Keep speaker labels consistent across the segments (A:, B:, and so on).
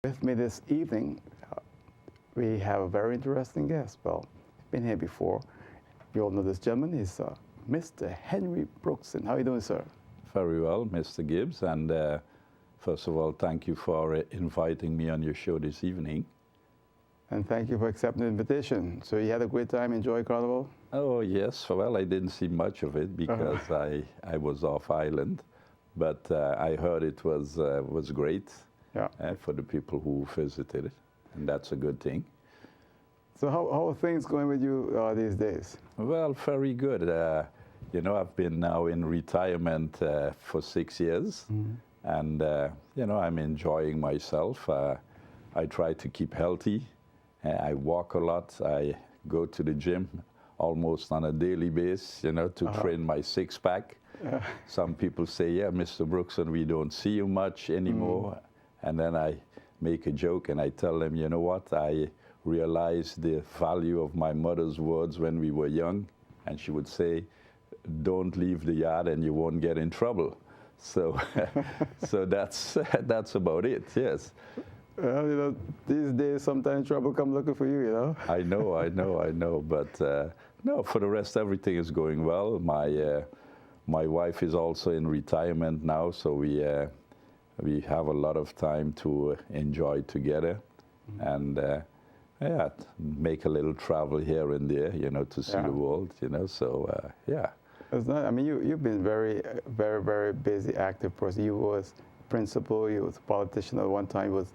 A: With me this evening, we have a very interesting guest. Well, he's been here before. You all know this gentleman. He's Mr. Henry Brookson. How are you doing, sir?
B: Very well, Mr. Gibbs. And first of all, thank you for inviting me on your show this evening.
A: And thank you for accepting the invitation. So you had a great time, enjoy Carnival?
B: Oh, yes. Well, I didn't see much of it because I was off island. But I heard it was great for the people who visited it. And that's a good thing.
A: So how are things going with you these days?
B: Well, very good. You know, I've been now in retirement for 6 years. Mm-hmm. And, you know, I'm enjoying myself. I try to keep healthy. I walk a lot. I go to the gym almost on a daily basis, you know, to train my six-pack. Some people say, yeah, Mr. Brookson, we don't see you much anymore. And then I make a joke and I tell them, you know what, I realized the value of my mother's words when we were young. And she would say, don't leave the yard and you won't get in trouble. So, so that's about it, yes.
A: Well, you know, these days sometimes trouble come looking for you, you know.
B: I know. But no, for the rest, everything is going well. My wife is also in retirement now, so we have a lot of time to enjoy together, and yeah, make a little travel here and there, you know, to see the world, you know. So yeah.
A: It's not, I mean, you've been very busy, active person. You was principal, you was a politician at one time, you was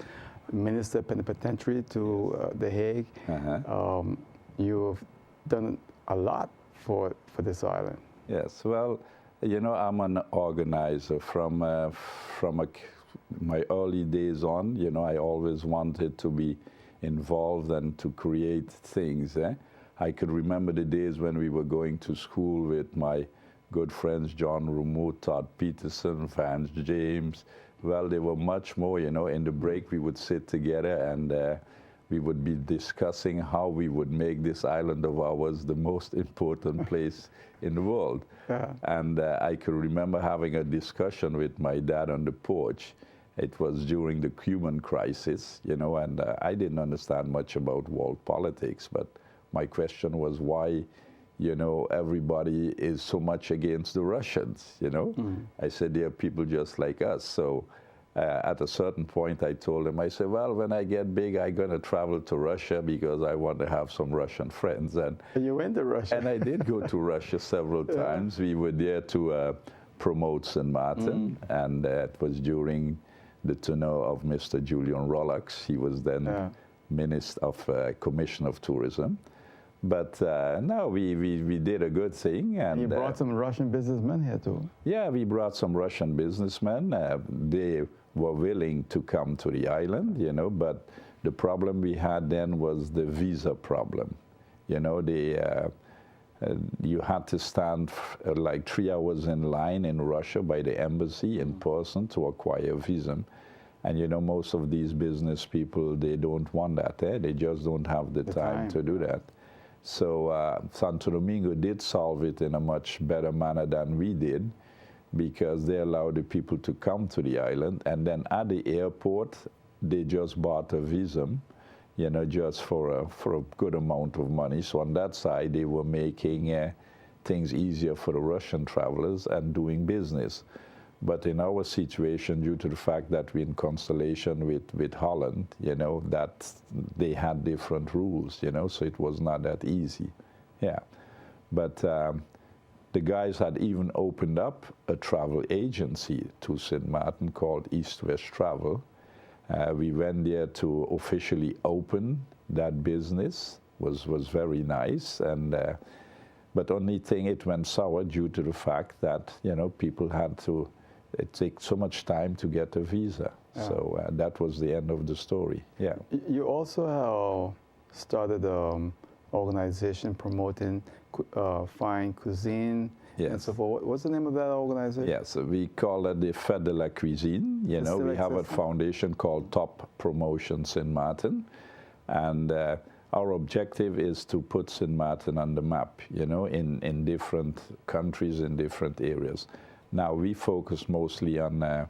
A: minister plenipotentiary to The Hague. You've done a lot for this island.
B: Yes, well, you know, I'm an organizer from my early days on. You know, I always wanted to be involved and to create things. I could remember the days when we were going to school with my good friends, John Rumo, Todd Peterson, Vance James. Well, there were much more, you know. In the break, we would sit together and we would be discussing how we would make this island of ours the most important place in the world. And I could remember having a discussion with my dad on the porch. It was during the Cuban crisis, you know, and I didn't understand much about world politics, but my question was why, you know, everybody is so much against the Russians, you know? I said, they're people just like us. So at a certain point, I told him, I said, well, when I get big, I'm going to travel to Russia because I want to have some Russian friends. And
A: you went to Russia?
B: And I did go to Russia several times. We were there to promote St. Martin, and it was during the tenure of Mr. Julian Rollocks. He was then Minister of Commission of Tourism. But no, we did a good thing. And
A: you brought some Russian businessmen here too? Yeah,
B: we brought some Russian businessmen. They were willing to come to the island, you know, but the problem we had then was the visa problem. You know, you had to stand like 3 hours in line in Russia by the embassy in person to acquire a visa. And you know, most of these business people, they don't want that. They just don't have the time to do that. So Santo Domingo did solve it in a much better manner than we did, because they allowed the people to come to the island, and then at the airport, they just bought a visa, you know, just for a good amount of money. So on that side, they were making things easier for the Russian travelers and doing business. But in our situation, due to the fact that we're in constellation with Holland, you know, that they had different rules, you know, so it was not that easy. Yeah. But the guys had even opened up a travel agency to St. Martin called East West Travel. We went there to officially open that business. Was very nice. And but only thing, it went sour due to the fact that, you know, people had to, it takes so much time to get a visa. So that was the end of the story. Yeah.
A: You also started an organization promoting fine cuisine and so forth. What's the name of that organization?
B: Yes, we call it the Fête de la Cuisine. You know, we have a foundation called Top Promotion St. Martin. And our objective is to put St. Martin on the map, you know, in different countries, in different areas. Now, we focus mostly on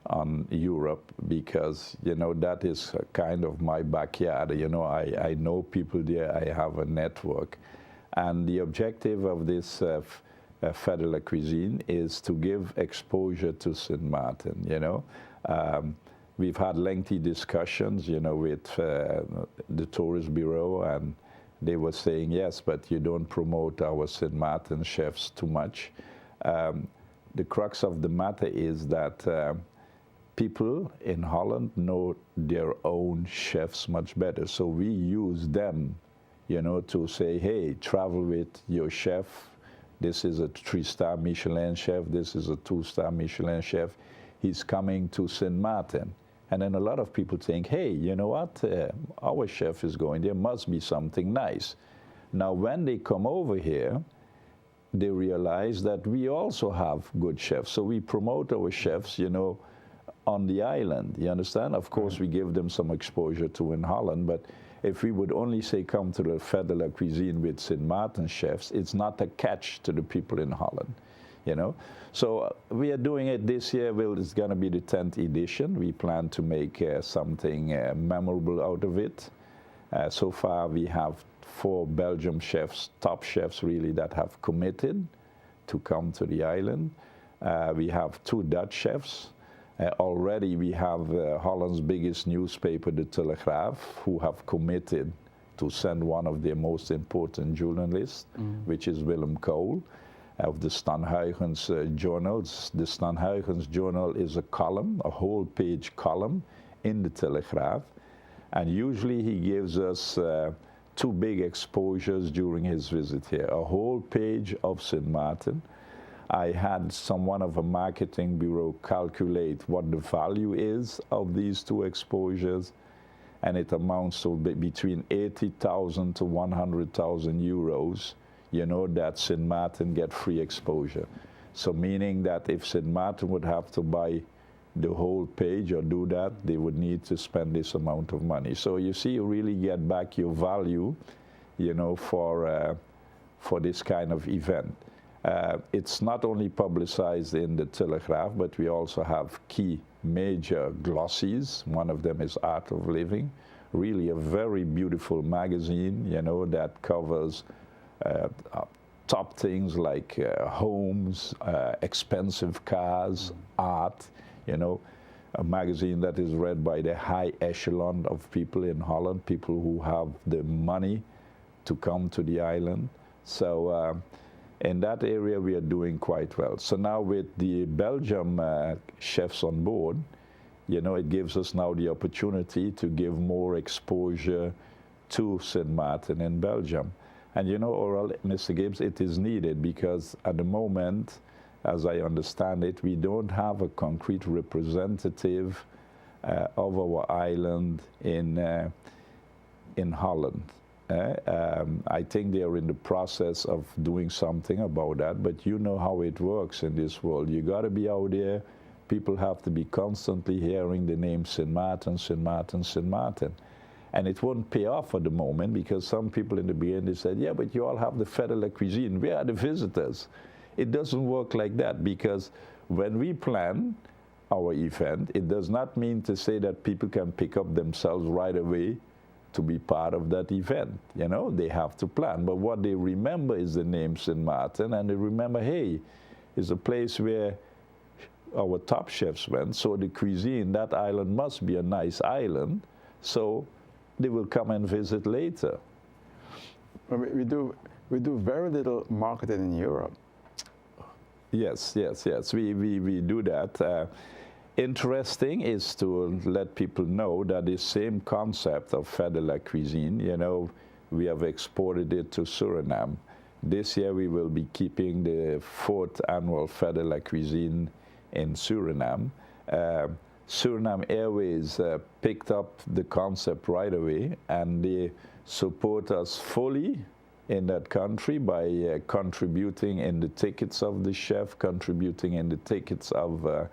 B: on Europe because, you know, that is kind of my backyard. You know, I know people there, I have a network. And the objective of this Fête de la Cuisine is to give exposure to St. Martin, you know. We've had lengthy discussions, you know, with the Tourist Bureau, and they were saying, yes, but you don't promote our St. Martin chefs too much. The crux of the matter is that people in Holland know their own chefs much better. So we use them, you know, to say, hey, travel with your chef. This is a 3-star Michelin chef. This is a 2-star Michelin chef. He's coming to St. Martin. And then a lot of people think, hey, you know what? Our chef is going. There must be something nice. Now, when they come over here, they realize that we also have good chefs. So we promote our chefs, you know, on the island, you understand? Of course, we give them some exposure to in Holland, but if we would only say come to the Fête de la Cuisine with St. Martin chefs, it's not a catch to the people in Holland, you know? So we are doing it this year. Well, it's going to be the 10th edition. We plan to make something memorable out of it. So far, we have 4 Belgian chefs, top chefs really, that have committed to come to the island. We have 2 Dutch chefs. Already we have Holland's biggest newspaper, De Telegraaf, who have committed to send one of their most important journalists, which is Willem Kool, of the Stan Huygens journals. The Stan Huygens journal is a column, a whole page column in De Telegraaf. And usually he gives us 2 big exposures during his visit here, a whole page of St. Martin. I had someone of a marketing bureau calculate what the value is of these 2 exposures, and it amounts to between 80,000 to 100,000 euros, you know, that St. Martin get free exposure. So meaning that if St. Martin would have to buy the whole page or do that, they would need to spend this amount of money. So you see, you really get back your value, you know, for this kind of event. It's not only publicized in the Telegraaf, but we also have key major glossies. One of them is Art of Living, really a very beautiful magazine, you know, that covers top things like homes, expensive cars, art, you know, a magazine that is read by the high echelon of people in Holland, people who have the money to come to the island. So in that area, we are doing quite well. So now with the Belgium chefs on board, you know, it gives us now the opportunity to give more exposure to St. Martin in Belgium. And you know, Mr. Gibbs, it is needed because at the moment, as I understand it, we don't have a concrete representative of our island in Holland. I think they are in the process of doing something about that, but you know how it works in this world. You got to be out there. People have to be constantly hearing the name St. Martin, St. Martin, St. Martin. And it won't pay off at the moment because some people in the beginning they said, yeah, but you all have the Fête de la Cuisine. We are the visitors. It doesn't work like that because when we plan our event, it does not mean to say that people can pick up themselves right away to be part of that event. You know, they have to plan. But what they remember is the name St. Martin, and they remember, hey, it's a place where our top chefs went, so the cuisine, that island must be a nice island, so they will come and visit later.
A: We do very little marketing in Europe.
B: Yes. We do that. Interesting is to let people know that the same concept of Fête de la Cuisine, you know, we have exported it to Suriname. This year we will be keeping the 4th annual Fête de la Cuisine in Suriname. Suriname Airways picked up the concept right away, and they support us fully in that country by contributing in the tickets of the chef, contributing in the tickets of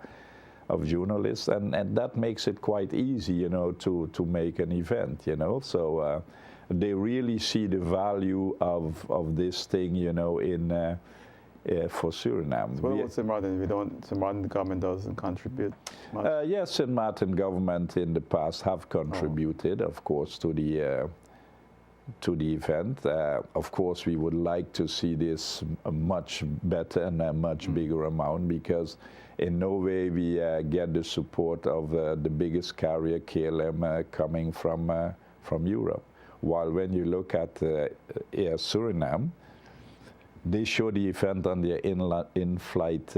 B: journalists, and that makes it quite easy, you know, to make an event, you know. So they really see the value of this thing, you know, for Suriname.
A: So what about St. Martin? St. Martin government doesn't contribute much?
B: Yes, St. Martin government in the past have contributed, of course, to the event. Of course, we would like to see this much better and a much bigger amount, because in no way we get the support of the biggest carrier, KLM, coming from Europe. While when you look at Air Suriname, they show the event on their in-flight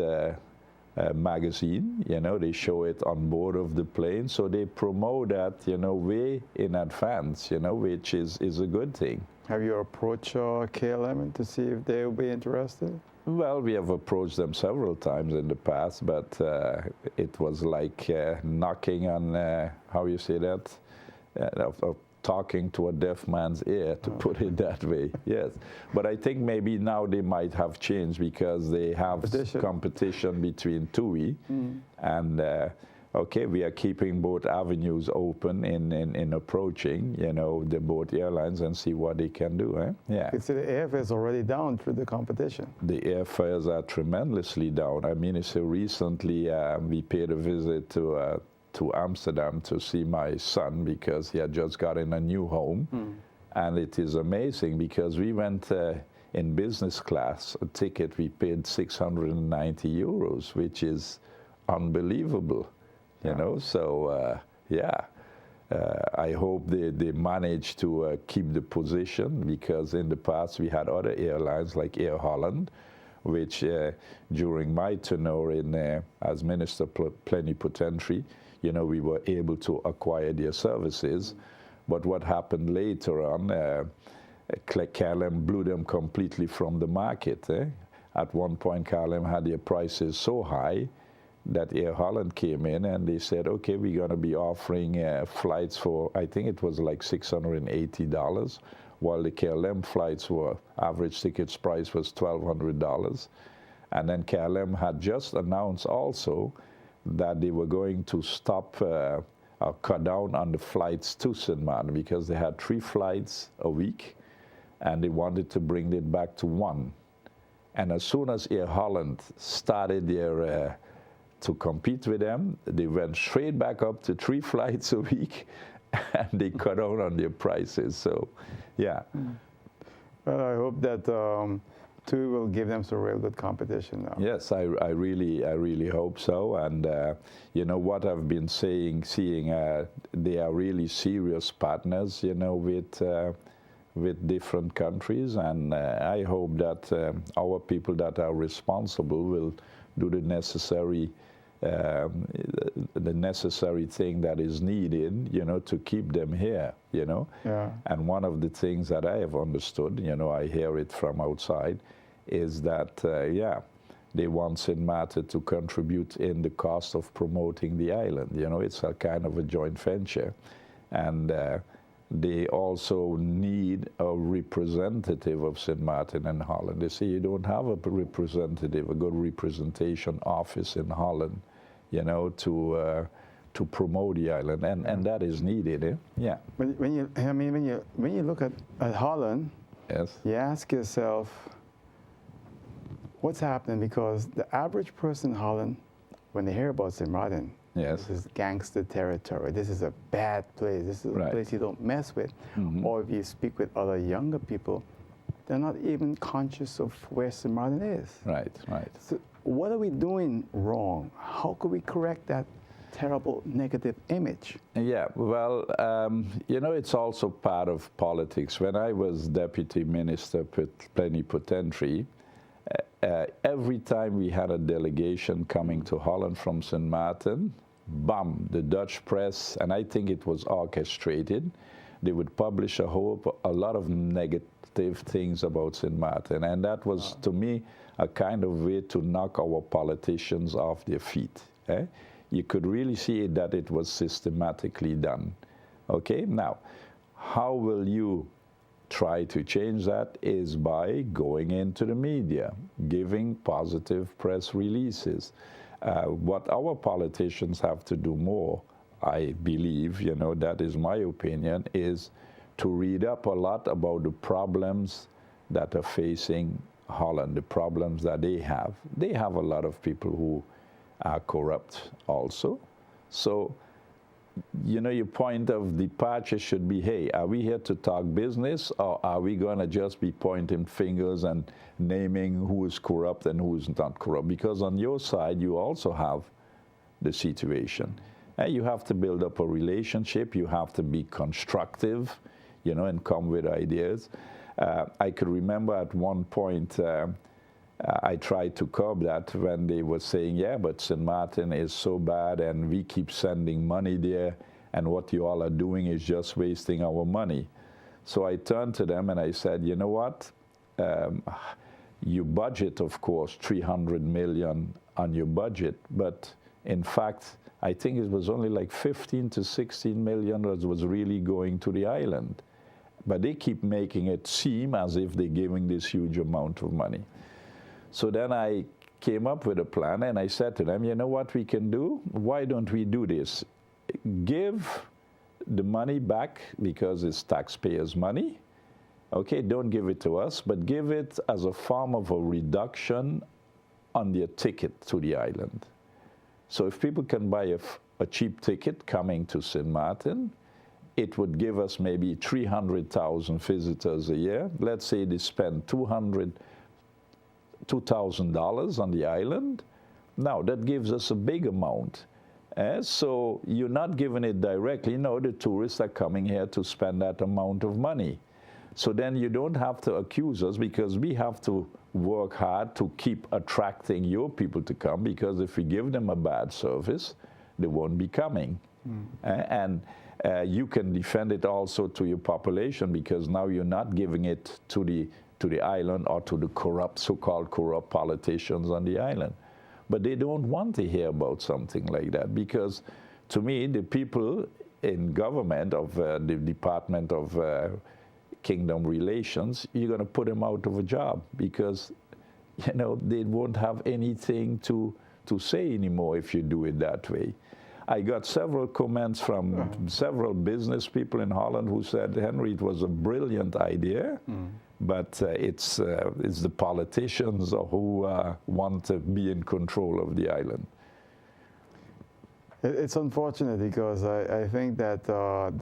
B: magazine. You know, they show it on board of the plane, so they promote that, you know, way in advance, you know, which is a good thing.
A: Have you approached KLM to see if they will be interested?
B: Well, we have approached them several times in the past, but it was like knocking on, how you say that, of talking to a deaf man's ear, to put it that way. Yes, but I think maybe now they might have changed, because they have competition between TUI and okay, we are keeping both avenues open in approaching, you know, the both airlines and see what they can do. Yeah.
A: You see, the airfare is already down through the competition.
B: The airfares are tremendously down. I mean, so recently we paid a visit to Amsterdam to see my son, because he had just gotten a new home. And it is amazing, because we went in business class, a ticket we paid 690 euros, which is unbelievable, you know. So I hope they manage to keep the position, because in the past we had other airlines like Air Holland, which during my tenure as Minister Plenipotentiary, you know, we were able to acquire their services. But what happened later on, KLM blew them completely from the market. At one point, KLM had their prices so high that Air Holland came in and they said, okay, we're going to be offering flights for, I think it was like $680, while the KLM flights were, average tickets price was $1,200. And then KLM had just announced also that they were going to stop or cut down on the flights to St. Martin, because they had 3 flights a week and they wanted to bring it back to 1. And as soon as Air Holland started their to compete with them, they went straight back up to 3 flights a week, and they cut down on their prices. So, yeah.
A: Well, I hope that TUI will give them some real good competition now.
B: Yes, I really hope so. And you know what I've been seeing, they are really serious partners, you know, with different countries. And I hope that our people that are responsible will do the necessary thing that is needed, you know, to keep them here, you know.
A: Yeah.
B: And one of the things that I have understood, you know, I hear it from outside, is that, they want St. Martin to contribute in the cost of promoting the island. You know, it's a kind of a joint venture. And they also need a representative of St. Martin in Holland. They say you don't have a representative, a good representation office in Holland, you know, to promote the island, and that is needed. Yeah.
A: When you look at Holland,
B: yes,
A: you ask yourself, what's happening? Because the average person in Holland, when they hear about St. Martin,
B: yes,
A: this is gangster territory. This is a bad place. This is a place you don't mess with. Or if you speak with other younger people, they're not even conscious of where St. Martin is.
B: Right.
A: So what are we doing wrong? How could we correct that terrible negative image?
B: Yeah, well, you know, it's also part of politics. When I was Deputy Minister Plenipotentiary, every time we had a delegation coming to Holland from St. Martin, bam, the Dutch press, and I think it was orchestrated, they would publish a lot of negative things about St. Martin. And that was, to me, a kind of way to knock our politicians off their feet. You could really see that it was systematically done. Okay, now, how will you try to change that? Is by going into the media, giving positive press releases. What our politicians have to do more, I believe, you know, that is my opinion, is to read up a lot about the problems that are facing Holland, the problems that they have a lot of people who are corrupt also. So, you know, your point of departure should be, hey, are we here to talk business, or are we going to just be pointing fingers and naming who is corrupt and who is not corrupt? Because on your side, you also have the situation. And you have to build up a relationship. You have to be constructive, you know, and come with ideas. I could remember at one point, I tried to curb that when they were saying, yeah, but St. Martin is so bad and we keep sending money there, and what you all are doing is just wasting our money. So I turned to them and I said, you know what? You budget, of course, 300 million on your budget, but in fact, I think it was only like 15 to 16 million was really going to the island. But they keep making it seem as if they're giving this huge amount of money. So then I came up with a plan and I said to them, you know what we can do? Why don't we do this? Give the money back because it's taxpayers' money. Okay, don't give it to us, but give it as a form of a reduction on their ticket to the island. So if people can buy a cheap ticket coming to St. Martin, it would give us maybe 300,000 visitors a year. Let's say they spend $2,000 on the island. Now, that gives us a big amount. So you're not giving it directly. No, the tourists are coming here to spend that amount of money. So then you don't have to accuse us, because we have to work hard to keep attracting your people to come, because if we give them a bad service, they won't be coming. And you can defend it also to your population, because now you're not giving it to the island or to the corrupt, so-called corrupt politicians on the island. But they don't want to hear about something like that, because to me, the people in government of the Department of Kingdom Relations, you're going to put them out of a job, because, you know, they won't have anything to say anymore if you do it that way. I got several comments from several business people in Holland who said, Henry, it was a brilliant idea, but it's the politicians who want to be in control of the island.
A: It's unfortunate, because I think that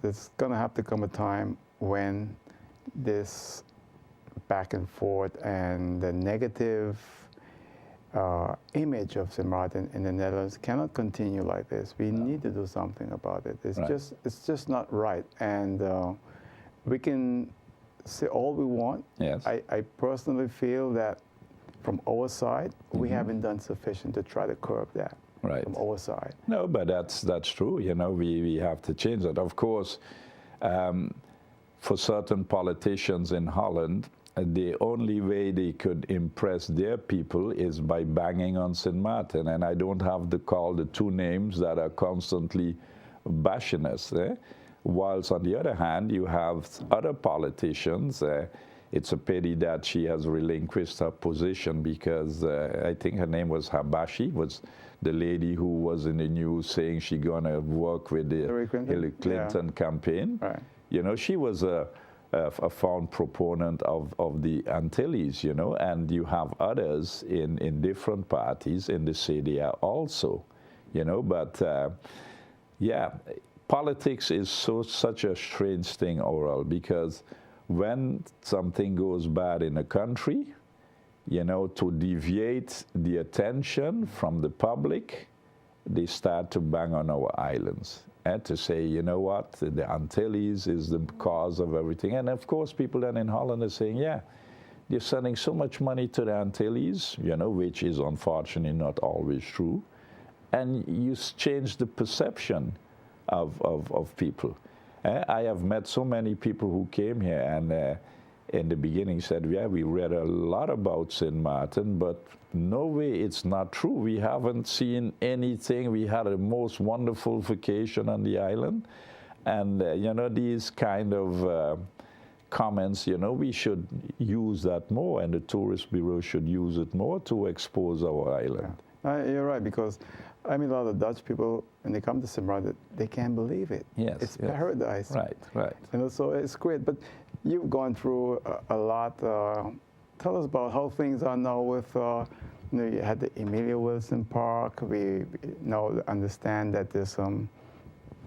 A: there's going to have to come a time when this back and forth and the negative image of St. Martin in the Netherlands cannot continue like this. We need to do something about it. It's just not right. And we can say all we want.
B: Yes.
A: I personally feel that from our side, we haven't done sufficient to try to curb that.
B: Right.
A: From our side.
B: No, but that's true. You know, we have to change that. Of course, for certain politicians in Holland, the only way they could impress their people is by banging on St. Martin. And I don't have to call the two names that are constantly bashing us. Whilst on the other hand, you have other politicians. It's a pity that she has relinquished her position, because I think her name was Habashi, was the lady who was in the news saying she's going to work with the Hillary Clinton campaign. Right. You know, she was a fond proponent of the Antilles, you know, and you have others in different parties in the CDA also, you know, but yeah, politics is such a strange thing, Oral, because when something goes bad in a country, you know, to deviate the attention from the public, they start to bang on our islands. And to say, you know what, the Antilles is the cause of everything. And of course, people then in Holland are saying, yeah, they're sending so much money to the Antilles, you know, which is unfortunately not always true. And you change the perception of people. I have met so many people who came here and in the beginning said, yeah, we read a lot about St. Martin, but no way, it's not true. We haven't seen anything. We had a most wonderful vacation on the island. And, you know, these kind of comments, you know, we should use that more, and the Tourist Bureau should use it more to expose our island.
A: Yeah. You're right, because I mean, a lot of Dutch people, when they come to St. Martin, they can't believe it.
B: Yes,
A: it's paradise.
B: Right, right.
A: You know, so it's great. But you've gone through a lot tell us about how things are now with, you had the Emilio Wilson Park. We now understand that there's some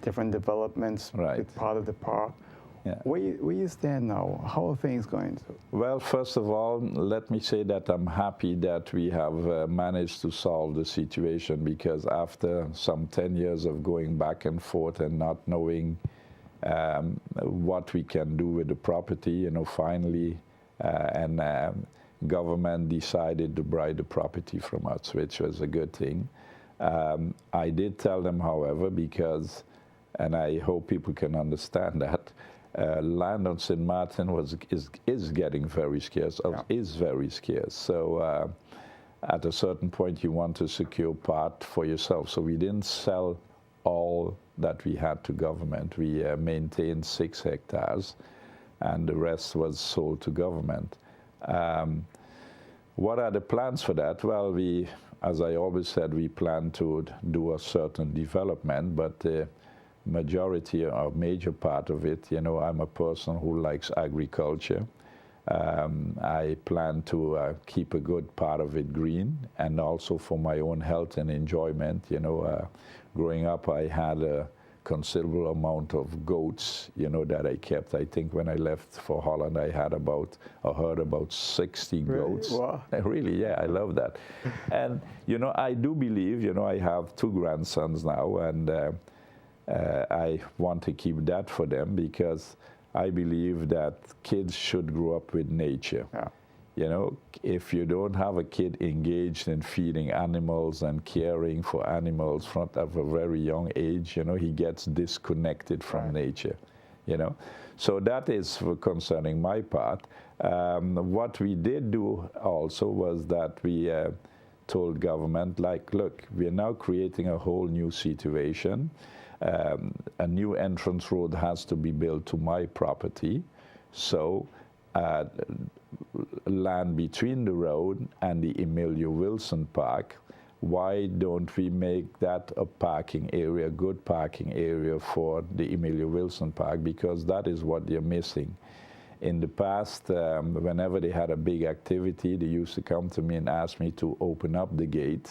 A: different developments with part of the park.
B: Yeah.
A: Where you stand now? How are things going?
B: Well, first of all, let me say that I'm happy that we have managed to solve the situation, because after some 10 years of going back and forth and not knowing what we can do with the property, finally, government decided to buy the property from us, which was a good thing. I did tell them, however, because, and I hope people can understand that, land on St. Martin is getting very scarce, is very scarce. So at a certain point, you want to secure part for yourself. So we didn't sell all that we had to government. We maintained 6 hectares, and the rest was sold to government. What are the plans for that? Well, as I always said, we plan to do a certain development, but the majority or major part of it, I'm a person who likes agriculture. I plan to keep a good part of it green, and also for my own health and enjoyment. Growing up, I had a considerable amount of goats, that I kept. I think when I left for Holland, I heard about 60 goats.
A: Really? Wow.
B: Really, yeah, I love that. And, I do believe, I have 2 grandsons now, and I want to keep that for them, because I believe that kids should grow up with nature. Yeah. If you don't have a kid engaged in feeding animals and caring for animals from at a very young age, he gets disconnected from nature, So that is concerning my part. What we did do also was that we told government, look, we're now creating a whole new situation. A new entrance road has to be built to my property. So land between the road and the Emilio Wilson Park, why don't we make that a parking area, good parking area for the Emilio Wilson Park? Because that is what they're missing. In the past, whenever they had a big activity, they used to come to me and ask me to open up the gate,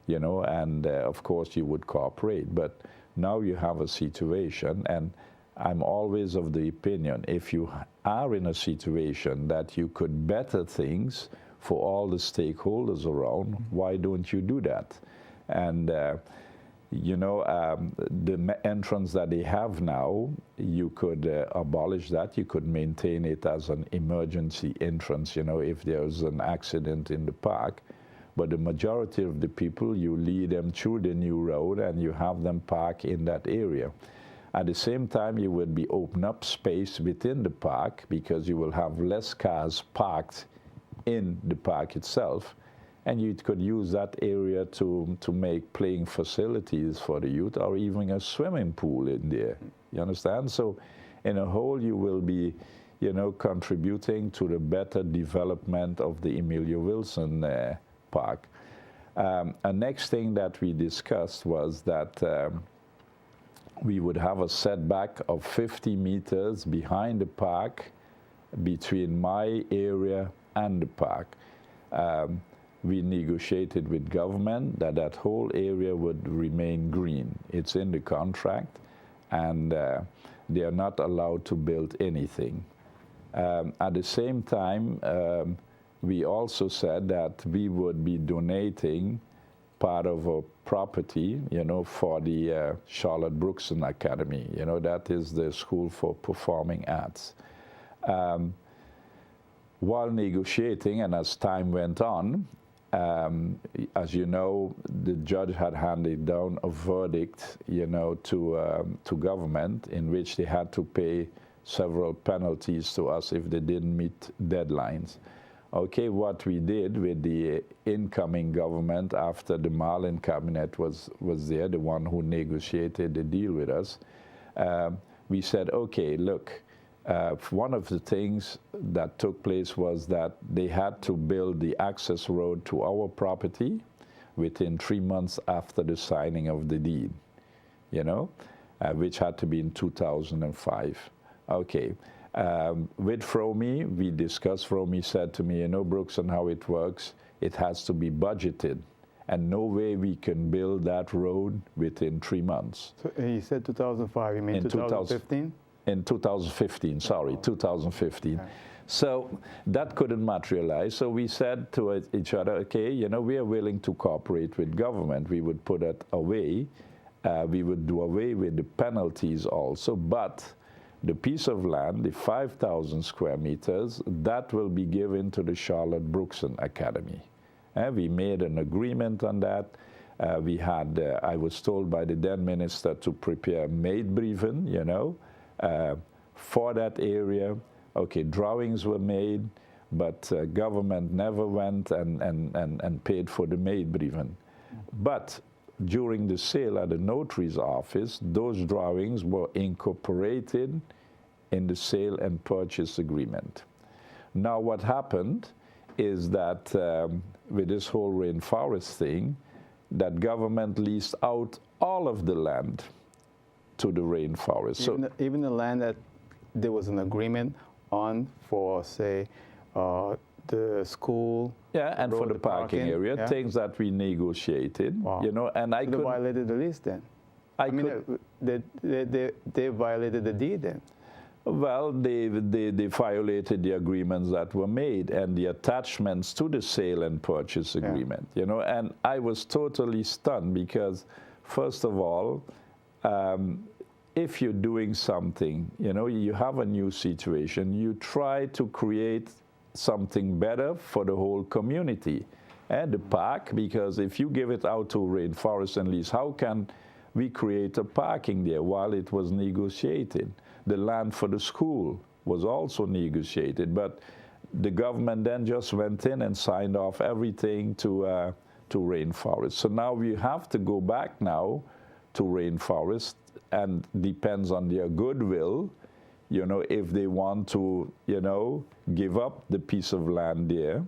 B: and of course you would cooperate. But now you have a situation, and I'm always of the opinion, if you are in a situation that you could better things for all the stakeholders around, why don't you do that? And, the entrance that they have now, you could abolish that. You could maintain it as an emergency entrance, if there's an accident in the park. But the majority of the people, you lead them through the new road and you have them park in that area. At the same time, you would be open up space within the park, because you will have less cars parked in the park itself. And you could use that area to make playing facilities for the youth, or even a swimming pool in there. You understand? So in a whole, you will be, contributing to the better development of the Emilio Wilson Park. A next thing that we discussed was that we would have a setback of 50 meters behind the park between my area and the park. We negotiated with government that that whole area would remain green. It's in the contract, and they are not allowed to build anything. At the same time, we also said that we would be donating part of our property, for the Charlotte Brookson Academy. That is the School for Performing Arts. While negotiating, and as time went on, as you know, the judge had handed down a verdict, to government, in which they had to pay several penalties to us if they didn't meet deadlines. Okay, what we did with the incoming government after the Marlin cabinet was there, the one who negotiated the deal with us, we said, okay, look, one of the things that took place was that they had to build the access road to our property within 3 months after the signing of the deed, which had to be in 2005. Okay. With Fromi, we discussed. Fromi said to me, you know, Brooks, and how it works, it has to be budgeted. And no way we can build that road within 3 months.
A: So he said 2005, you mean 2015?
B: In 2015, sorry, 2015. Okay. So that couldn't materialize. So we said to each other, okay, you know, we are willing to cooperate with government. We would put it away. We would do away with the penalties also. But the piece of land, the 5,000 square meters, that will be given to the Charlotte Brookson Academy. We made an agreement on that. We had, I was told by the then minister to prepare meetbrieven, you know, for that area. Okay, drawings were made, but government never went and paid for the meetbrieven. But during the sale at the notary's office, those drawings were incorporated in the sale and purchase agreement. Now what happened is that with this whole rainforest thing, that government leased out all of the land to the rainforest.
A: Even the land that there was an agreement on for, say, the school.
B: Yeah, and for the parking area, yeah. Things that we negotiated, wow. You know, and I could.
A: They violated the lease then. I mean, they violated the deed then.
B: Well, they violated the agreements that were made and the attachments to the sale and purchase agreement, yeah. You know, and I was totally stunned because, first of all, if you're doing something, you know, you have a new situation, you try to create something better for the whole community. And the park, because if you give it out to Rainforest and Lease, how can we create a parking there while it was negotiated? The land for the school was also negotiated, but the government then just went in and signed off everything to Rainforest. So now we have to go back now to Rainforest, and depends on their goodwill, you know, if they want to, you know, give up the piece of land there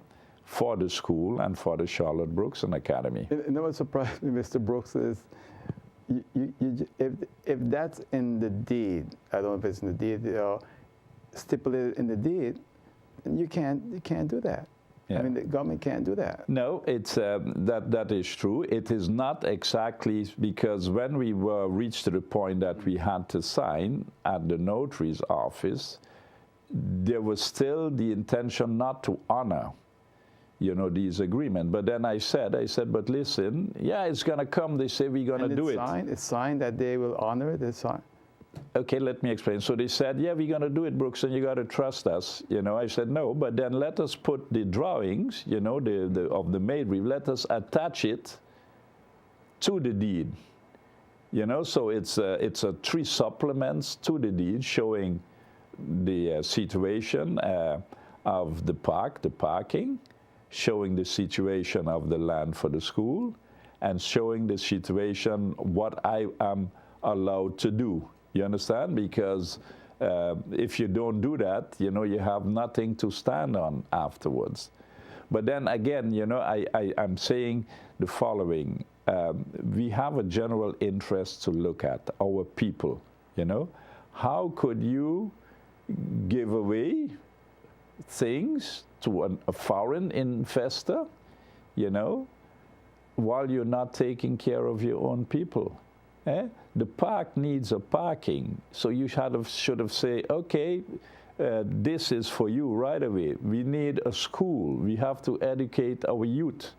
B: for the school and for the Charlotte Brookson Academy.
A: You know what surprised me, Mr. Brooks, is if that's in the deed, I don't know if it's in the deed, stipulated in the deed, you can't do that. Yeah. I mean, the government can't do that.
B: No, it's that is true. It is not exactly, because when we were reached to the point that we had to sign at the notary's office, there was still the intention not to honor, you know, these agreements. But then I said, but listen, yeah, it's going to come. They say we're going to do it.
A: It's signed that they will honor it. It's signed.
B: Okay, let me explain. So they said, yeah, we're going to do it, Brooks, and you got to trust us. You know, I said, no, but then let us put the drawings, you know, of the meetbrief, let us attach it to the deed. You know, so it's a 3 supplements to the deed showing the situation of the park, the parking, showing the situation of the land for the school, and showing the situation, what I am allowed to do. You understand? Because if you don't do that, you know, you have nothing to stand on afterwards. But then again, you know, I'm saying the following. We have a general interest to look at our people, you know. How could you give away things to a foreign investor, you know, while you're not taking care of your own people? The park needs a parking, so you should have said, okay, this is for you right away. We need a school. We have to educate our youth.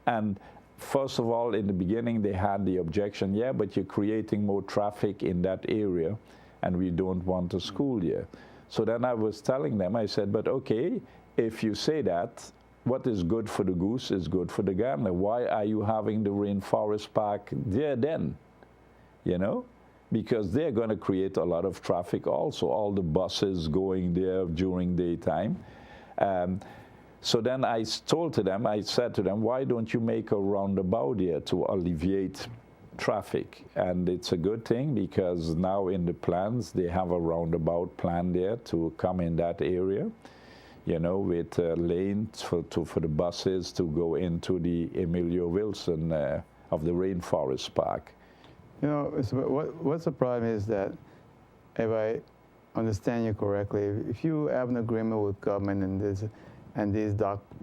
B: And first of all, in the beginning, they had the objection, yeah, but you're creating more traffic in that area, and we don't want a school here. So then I was telling them, I said, but okay, if you say that, what is good for the goose is good for the gander. Why are you having the Rainforest Park there then? You know, because they're going to create a lot of traffic also, all the buses going there during daytime. So then I said to them, why don't you make a roundabout here to alleviate traffic? And it's a good thing, because now in the plans, they have a roundabout plan there to come in that area, you know, with lanes for the buses to go into the Emilio Wilson of the Rainforest Park.
A: You know, what's the problem is that if understand you correctly, if you have an agreement with government and these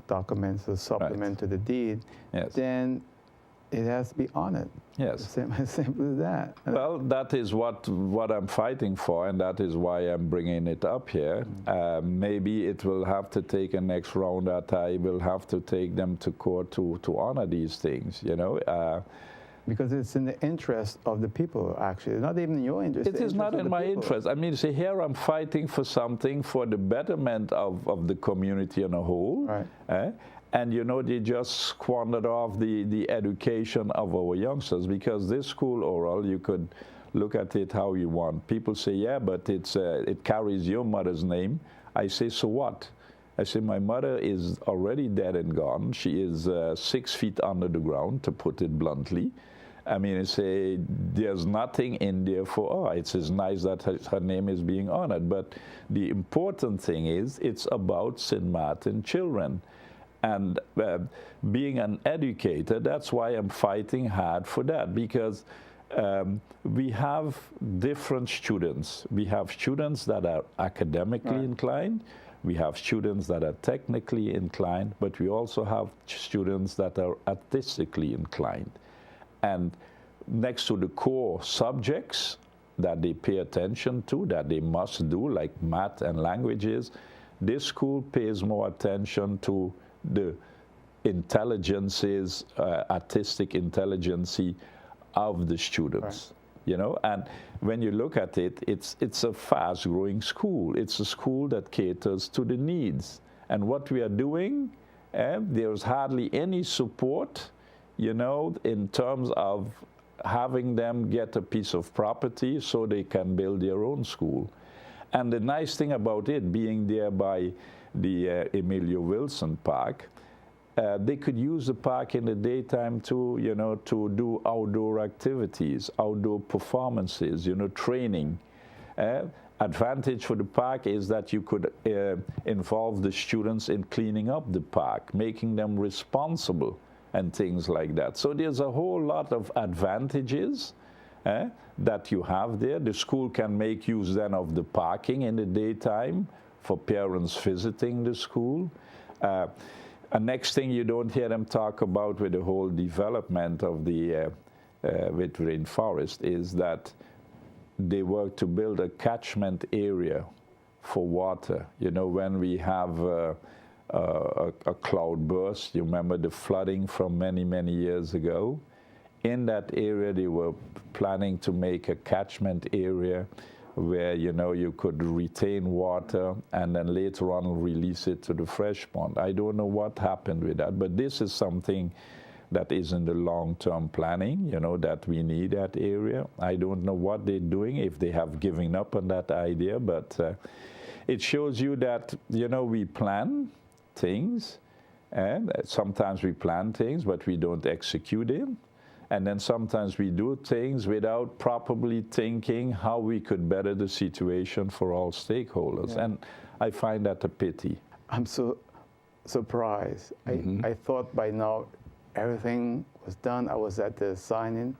A: documents are supplement to the deed,
B: Yes.
A: then it has to be honored.
B: Yes.
A: Simple as that.
B: Well, that is what I'm fighting for, and that is why I'm bringing it up here. Maybe it will have to take a next round that I will have to take them to court to honor these things, you know.
A: Because it's in the interest of the people, actually. It's not even in your interest.
B: It is not in my interest. I mean, see, here I'm fighting for something for the betterment of the community on a whole.
A: Right.
B: And, you know, they just squandered off the education of our youngsters, because this school, Oral, you could look at it how you want. People say, yeah, but it carries your mother's name. I say, so what? I say, my mother is already dead and gone. She is 6 feet under the ground, to put it bluntly. I mean, I say, there's nothing in there for, it's nice that her name is being honored. But the important thing is, it's about St. Martin children. And being an educator, that's why I'm fighting hard for that, because we have different students. We have students that are academically inclined. We have students that are technically inclined, but we also have students that are artistically inclined. And next to the core subjects that they pay attention to, that they must do, like math and languages, this school pays more attention to the intelligences, artistic intelligence of the students. Right. You know, and when you look at it, it's a fast-growing school. It's a school that caters to the needs. And what we are doing, there's hardly any support, you know, in terms of having them get a piece of property so they can build their own school. And the nice thing about it being there by the Emilio Wilson Park, they could use the park in the daytime to, you know, to do outdoor activities, outdoor performances, you know, training. Advantage for the park is that you could involve the students in cleaning up the park, making them responsible and things like that. So there's a whole lot of advantages that you have there. The school can make use then of the parking in the daytime for parents visiting the school. Next thing you don't hear them talk about with the whole development of the with Rainforest is that they work to build a catchment area for water. You know, when we have a cloud burst, you remember the flooding from many, many years ago? In that area, they were planning to make a catchment area where, you know, you could retain water and then later on release it to the fresh pond. I don't know what happened with that, but this is something that is in the long-term planning, you know, that we need that area. I don't know what they're doing, if they have given up on that idea, but it shows you that, you know, we plan things, and sometimes we plan things, but we don't execute it. And then sometimes we do things without properly thinking how we could better the situation for all stakeholders. Yeah. And I find that a pity.
A: I'm so surprised. I thought by now everything was done. I was at the signing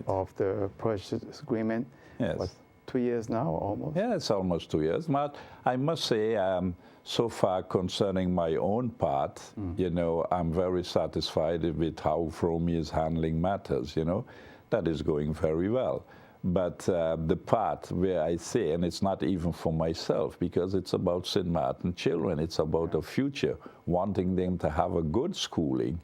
A: of the purchase agreement.
B: Yes.
A: What, 2 years now, almost?
B: Yeah, it's almost 2 years. But I must say, so far concerning my own part, you know, I'm very satisfied with how Vromi is handling matters, you know. That is going very well. But the part where I say, and it's not even for myself, because it's about St. Martin children, it's about a future, wanting them to have a good schooling.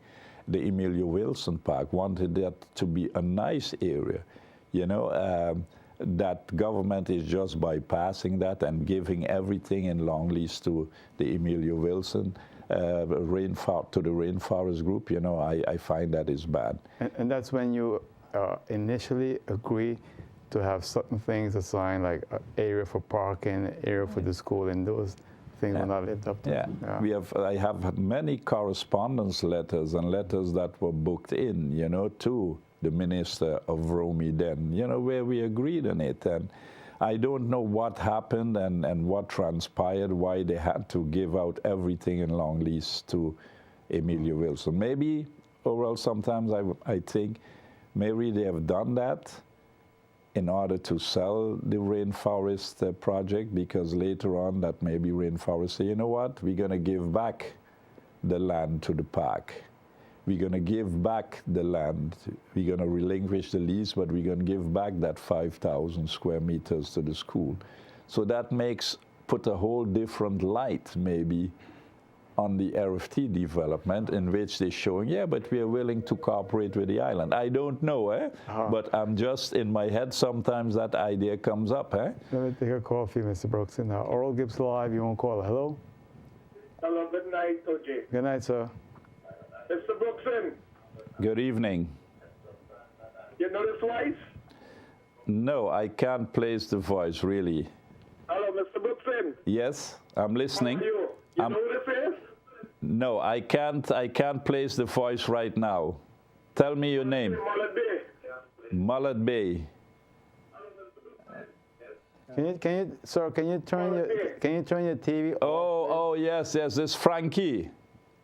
B: The Emilio Wilson Park wanted that to be a nice area, you know. That government is just bypassing that and giving everything in long lease to the Emilio Wilson, to the Rainforest Group. You know, I find that is bad.
A: And that's when you initially agree to have certain things assigned, like an area for parking, area for the school, and those things were not lived up to.
B: Yeah. I have many correspondence letters and letters that were booked in, you know, to the minister of Vromi then, you know, where we agreed on it. And I don't know what happened and what transpired, why they had to give out everything in long lease to Emilio Wilson. Maybe, or else sometimes I think maybe they have done that in order to sell the rainforest project, because later on that maybe rainforest say, you know what, we're going to give back the land to the park. We're going to give back the land. We're going to relinquish the lease, but we're going to give back that 5,000 square meters to the school. So that put a whole different light maybe on the RFT development, in which they're showing, yeah, but we are willing to cooperate with the island. I don't know, but I'm just in my head, sometimes that idea comes up.
A: Let me take a call for you, Mr. Brooks. Now, Oral Gibbs Live, you want to call? Hello?
C: Hello, good night, OJ.
A: Good night, sir.
C: Mr. Brookson.
B: Good evening.
C: You know this voice?
B: No, I can't place the voice, really.
C: Hello, Mr. Brookson.
B: Yes, I'm listening.
C: How are you? You know who this is?
B: No, I can't place the voice right now. Tell me your name.
C: Mullet Bay.
B: Mullet Bay.
A: Can you turn your TV off?
B: Oh, yes, it's Frankie.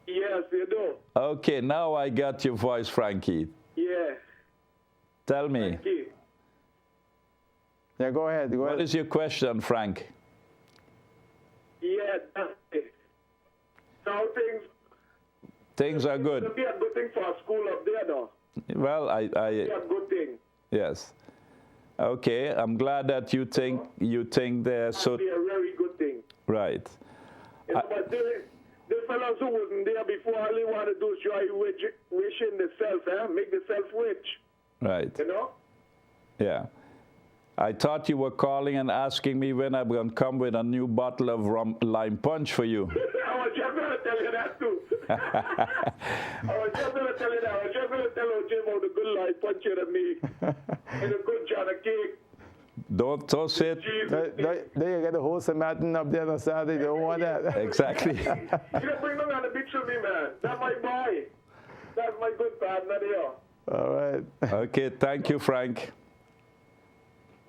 C: Yes, you do.
B: Okay, now I got your voice, Frankie.
C: Yeah.
B: Tell me.
C: Thank you.
A: Yeah, go ahead.
B: What is your question, Frank?
C: Yeah, that's it. How
B: Things are good.
C: It would be a good thing for a school up there, though.
B: Well,
C: It would be a good thing.
B: yes. Okay, I'm glad that you think there's
C: It would be a very good thing.
B: right.
C: You know, but the fellows who wasn't there before, all they want to do is try wishing themselves, make themselves rich.
B: Right.
C: You know?
B: Yeah. I thought you were calling and asking me when I'm going to come with a new bottle of lime punch for you.
C: I was just going to tell you that, too. I was just going to tell you that. I was just going to tell OJ about the good lime punch you make and a good jar of cake.
B: Don't toss it.
A: They get the whole Samaritan up there on Saturday. They don't want that.
B: Exactly.
C: You don't bring them on the beach with me, man. That's my boy. That's my good partner there.
A: All right.
B: Okay, thank you, Frank.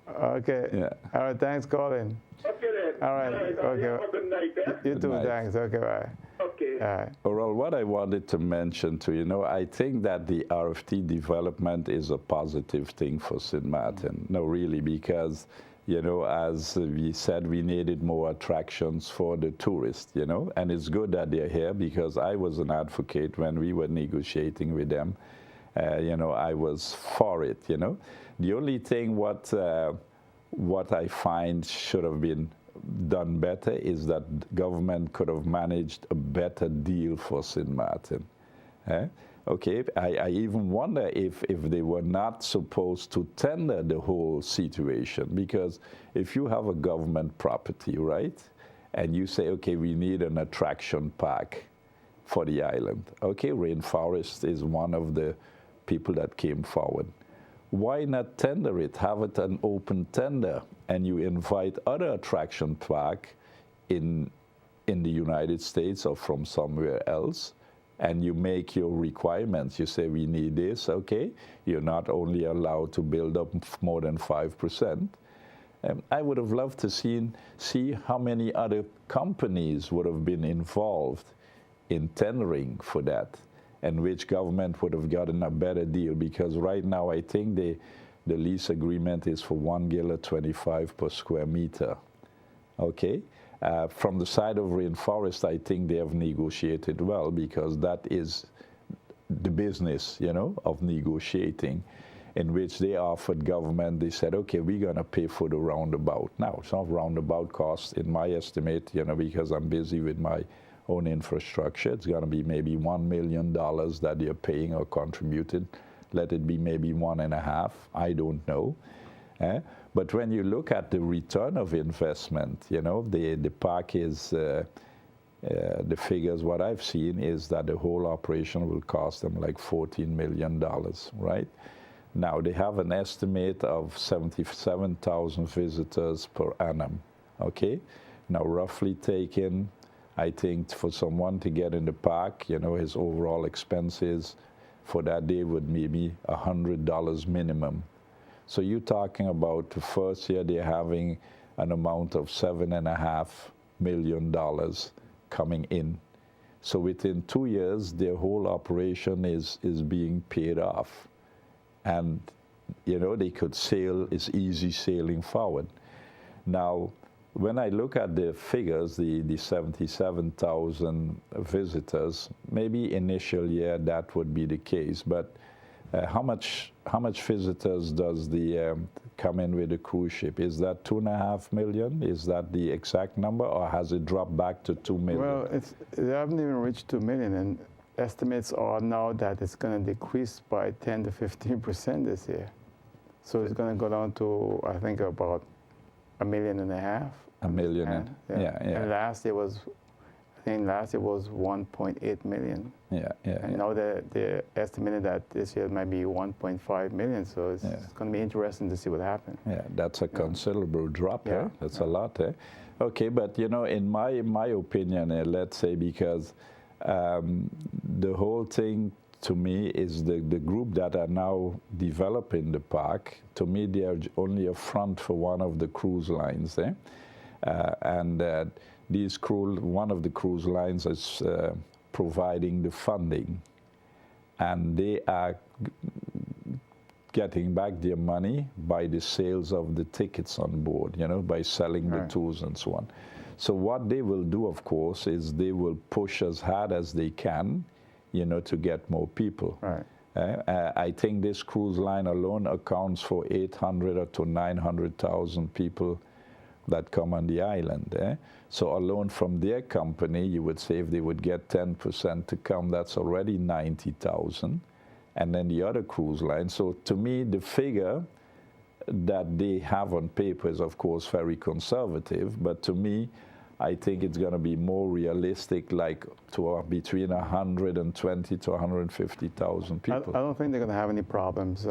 A: Okay.
B: Yeah.
A: All right, thanks, Colin.
C: Okay, then.
A: All right. Okay.
C: Have a good night,
A: You too,
B: night.
A: thanks. Okay, bye.
C: Okay.
A: All right.
B: Well, what I wanted to mention to I think that the RFT development is a positive thing for St. Martin. No, really, because, as we said, we needed more attractions for the tourists, and it's good that they're here, because I was an advocate when we were negotiating with them. I was for it, The only thing what I find should have been done better is that government could have managed a better deal for St. Martin. Okay, I even wonder if they were not supposed to tender the whole situation, because if you have a government property, right, and you say, okay, we need an attraction park for the island. Okay, Rainforest is one of the people that came forward. Why not tender it? Have it an open tender, and you invite other attraction park in the United States or from somewhere else, and you make your requirements. You say, we need this, okay? You're not only allowed to build up more than 5%. I would have loved to see how many other companies would have been involved in tendering for that, and which government would have gotten a better deal, because right now I think the lease agreement is for $1.25 per square meter. Okay? From the side of Rainforest, I think they have negotiated well, because that is the business, of negotiating, in which they offered government, they said, okay, we're going to pay for the roundabout. Now, some roundabout costs, in my estimate, because I'm busy with my own infrastructure, it's going to be maybe $1 million that you're paying or contributed. Let it be maybe 1.5, I don't know. But when you look at the return of investment, the park is, the figures, what I've seen is that the whole operation will cost them like $14 million, right? Now, they have an estimate of 77,000 visitors per annum, okay? Now, roughly taken, I think for someone to get in the park, his overall expenses for that day would maybe $100 minimum. So you're talking about the first year they're having an amount of $7.5 million coming in. So within 2 years, their whole operation is being paid off. And you know, they could sail, it's easy sailing forward. Now, when I look at the figures, the 77,000 visitors, maybe initial year that would be the case, but how much visitors does the come in with the cruise ship? Is that 2.5 million? Is that the exact number, or has it dropped back to 2 million?
A: Well, they haven't even reached 2 million, and estimates are now that it's going to decrease by 10 to 15% this year. So it's going to go down to, I think, about 1.5 million.
B: 1 million, yeah.
A: And last year was 1.8 million.
B: Yeah.
A: And now they're estimating that this year might be 1.5 million. So it's going to be interesting to see what happens.
B: Yeah, that's a considerable drop.
A: Yeah.
B: That's a lot. Okay, but you know, in my opinion, let's say, because the whole thing to me is the group that are now developing the park. To me, they are only a front for one of the cruise lines. One of the cruise lines is providing the funding, and they are getting back their money by the sales of the tickets on board, you know, by selling the tours and so on. So what they will do, of course, is they will push as hard as they can, you know, to get more people. I think this cruise line alone accounts for 800 to 900,000 people that come on the island. So alone from their company, you would say if they would get 10% to come, that's already 90,000. And then the other cruise line. So to me, the figure that they have on paper is, of course, very conservative. But to me, I think it's going to be more realistic, like between 120 to 150,000 people.
A: I don't think they're going to have any problems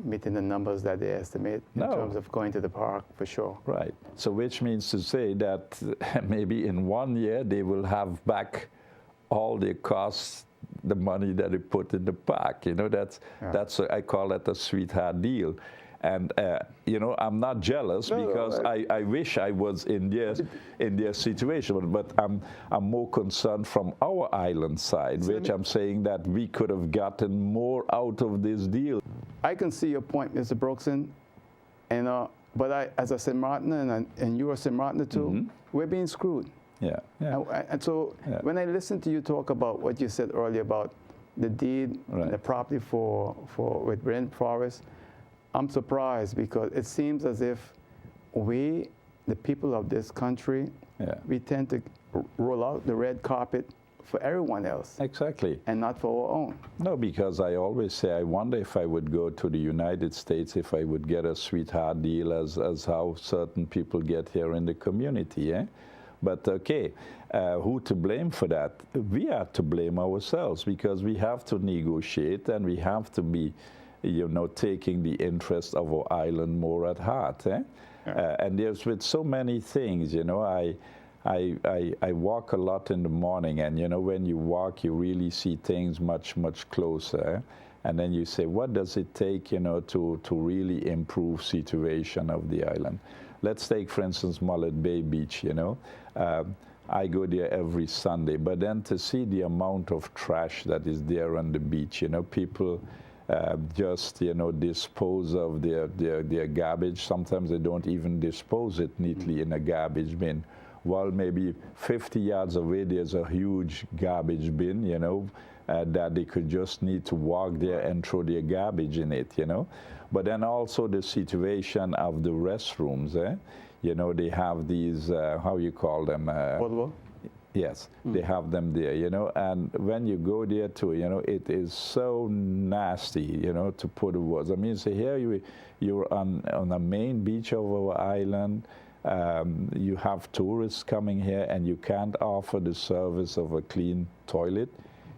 A: meeting the numbers that they estimate in terms of going to the park, for sure.
B: Right. So which means to say that maybe in 1 year they will have back all their costs, the money that they put in the park. You know, that's I call that a sweetheart deal. And you know, I'm not jealous because I wish I was in their situation, but I'm more concerned from our island side, which I'm saying that we could have gotten more out of this deal.
A: I can see your point, Mr. Brookson, and but as I said, Martin, and you are St. Martin too, we're being screwed.
B: Yeah.
A: And so when I listen to you talk about what you said earlier about the deed, and the property with Brent Forest, I'm surprised because it seems as if we, the people of this country, we tend to roll out the red carpet for everyone else.
B: Exactly.
A: And not for our own.
B: No, because I always say, I wonder if I would go to the United States, if I would get a sweetheart deal as how certain people get here in the community. But okay, who to blame for that? We are to blame ourselves because we have to negotiate and we have to be, you know, taking the interest of our island more at heart. And there's with so many things, you know, I walk a lot in the morning, and you know, when you walk, you really see things much closer. And then you say, what does it take, you know, to really improve situation of the island? Let's take, for instance, Mullet Bay Beach, you know. I go there every Sunday, but then to see the amount of trash that is there on the beach, you know, people just, you know, dispose of their garbage. Sometimes they don't even dispose it neatly in a garbage bin. While maybe 50 yards away, there's a huge garbage bin, you know, that they could just need to walk there and throw their garbage in it, you know. But then also the situation of the restrooms, you know, they have these, how you call them? Yes, they have them there, you know, and when you go there too, you know, it is so nasty, you know, to put the words. I mean, so here you're on the main beach of our island. You have tourists coming here and you can't offer the service of a clean toilet.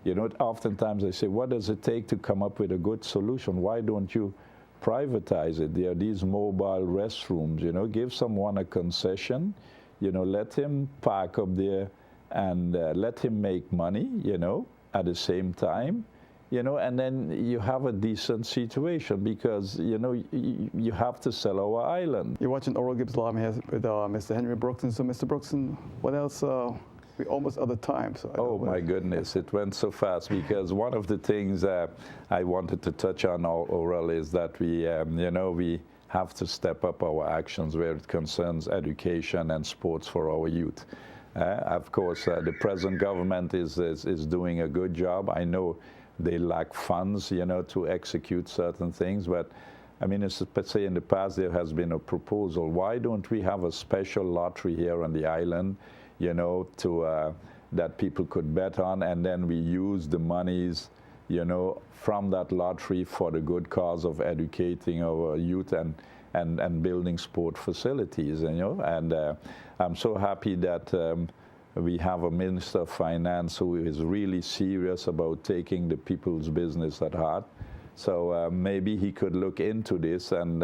B: You know, oftentimes I say, what does it take to come up with a good solution? Why don't you privatize it? There are these mobile restrooms, you know, give someone a concession, you know, let him park up there and let him make money, you know, at the same time, you know, and then you have a decent situation because, you know, you have to sell our island.
A: You're watching Oral Gibbs Law with Mr. Henry Brookson. So, Mr. Brookson, what else we almost out of time. So
B: oh my goodness, it went so fast, because one of the things I wanted to touch on, Oral, is that we, we have to step up our actions where it concerns education and sports for our youth. Of course, the present government is doing a good job. I know they lack funds, to execute certain things, but I mean, let's say in the past there has been a proposal. Why don't we have a special lottery here on the island, to that people could bet on, and then we use the monies, from that lottery for the good cause of educating our youth and building sport facilities, and I'm so happy that we have a Minister of Finance who is really serious about taking the people's business at heart. So maybe he could look into this and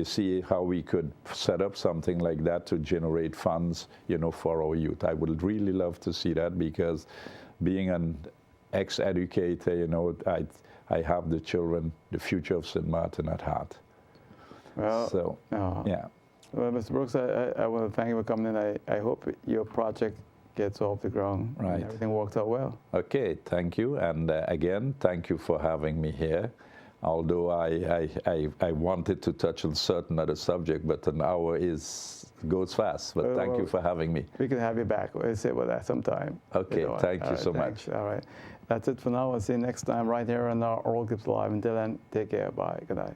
B: see how we could set up something like that to generate funds, for our youth. I would really love to see that, because being an ex-educator, I have the children, the future of St. Martin at heart.
A: Well,
B: so, yeah.
A: Well, Mr. Brooks, I want to thank you for coming in. I hope your project gets off the ground and everything works out well. Okay, thank you. And again, thank you for having me here. Although I wanted to touch on certain other subject, but an hour goes fast. But thank you for having me. We can have you back. We'll say about that sometime. Okay, thank you so much. All right. That's it for now. I'll see you next time right here on our Oral Gibbs Live. Until then, take care. Bye. Good night.